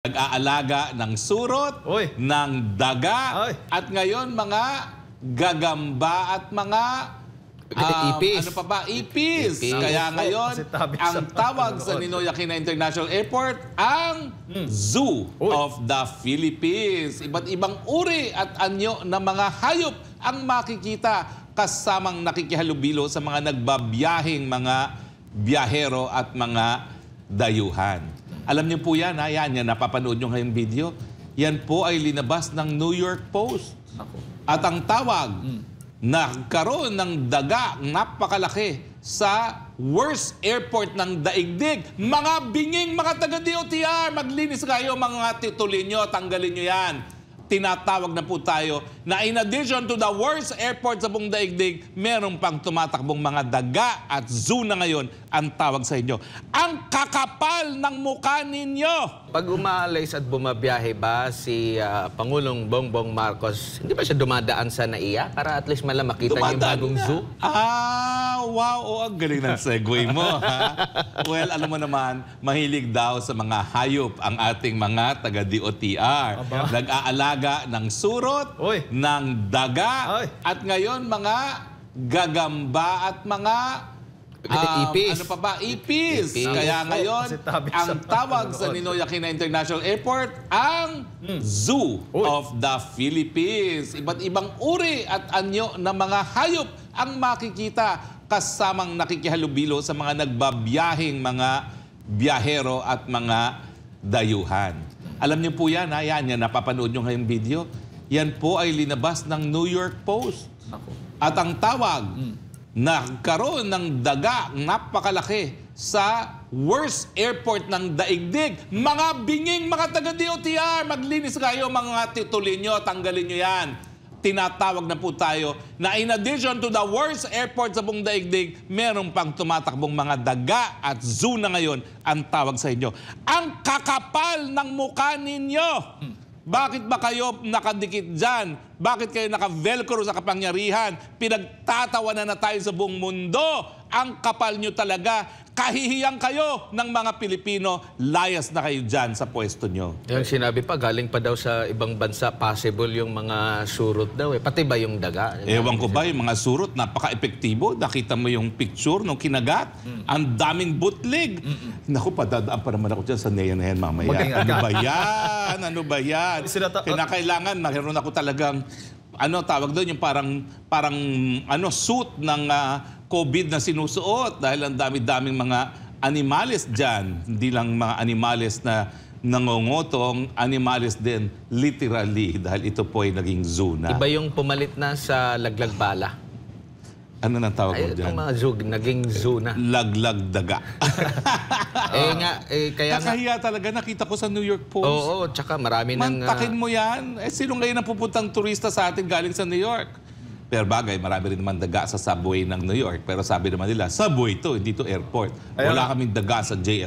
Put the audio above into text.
Nag-aalaga ng surot, Oy. ng daga, Oy. at ngayon mga gagamba at mga Ipis. ano pa ba? Ipis. Ipis. Kaya ngayon, Kasi tabi ang sa tawag sa panonood. Ninoy Aquino International Airport, ang Zoo Oy. of the Philippines. Iba't ibang uri at anyo ng mga hayop ang makikita kasamang nakikihalubilo sa mga nagbabiyahing mga biyahero at mga dayuhan. Alam niyo po yan, ha? Yan, napapanood niyo ngayong video. Yan po ay linabas ng New York Post. At ang tawag, nagkaroon ng daga napakalaki sa worst airport ng daigdig. Mga binging, mga taga-DOTR, maglinis kayo mga titulin nyo, tanggalin nyo yan. Tinatawag na po tayo na in addition to the worst airport sa buong daigdig, meron pang tumatakbong mga daga at zoo na ngayon ang tawag sa inyo. Ang kakapal ng mukha ninyo! Pag umaalis at bumabiyahe ba si Pangulong Bongbong Marcos, hindi ba siya dumadaan sa NAIA para at least malang makita niyo yung bagong zoo? Wow. Oh, ang galing ng segue mo, ha? Well, alam mo naman, mahilig daw sa mga hayop ang ating mga taga-DOTR. Nag-aalaga ng surot, Oy. ng daga, Oy. at ngayon mga gagamba at mga Ipis. ano pa ba? Ipis. Ipis. Kaya ngayon, Kasi tabi sa ang tawag sa panonood. Ninoy Aquino International Airport, ang Zoo Uy. of the Philippines. Iba't ibang uri at anyo ng mga hayop ang makikita kasamang nakikihalubilo sa mga nagbabiyahing mga biyahero at mga dayuhan. Alam niyo po yan, ha? Yan, napapanood niyo ngayong video. Yan po ay linabas ng New York Post. At ang tawag, nagkaroon ng daga napakalaki sa worst airport ng daigdig. Mga binging, mga taga-DOTR, maglinis kayo mga titulin nyo, tanggalin nyo yan. Tinatawag na po tayo na in addition to the worst airport sa buong daigdig, meron pang tumatakbong mga daga at zoo na ngayon ang tawag sa inyo. Ang kakapal ng mukha ninyo! Bakit ba kayo nakadikit dyan? Bakit kayo naka-velcro sa kapangyarihan? Pinagtatawanan na tayo sa buong mundo. Ang kapal nyo talaga. Kahihiyang kayo ng mga Pilipino. Layas na kayo dyan sa pwesto nyo. Yung sinabi pa, galing pa daw sa ibang bansa, possible yung mga surot daw eh. Pati ba yung daga? Ewan ko ba, yung mga surot, napaka-epektibo. Nakita mo yung picture nung kinagat. Ang daming bootleg. Naku, padadaan pa naman ako dyan sa NEA na yan mamaya. Mag-ingat Ano ka. ba yan? Ano ba yan? Kinakailangan, mayroon ako talagang, tawag doon, yung parang suit ng COVID na sinusuot dahil ang dami-daming mga animales dyan. Hindi lang mga animales na nangongotong, animales din literally dahil ito po ay naging zoo na. Iba yung pumalit na sa laglag bala. Ano nang tawag mo Ay, dyan? itong mga zoo, naging zoo na. Laglag daga. Kaya nga, Nakahiya talaga, nakita ko sa New York Post. oo, tsaka marami ng... Mantakin mo yan. Sino ngayon ang pupuntang turista sa atin galing sa New York? Pero bagay, marami rin naman daga sa subway ng New York. Pero sabi naman nila, subway to, hindi to airport. Ayun Wala nga. kaming daga sa JFK.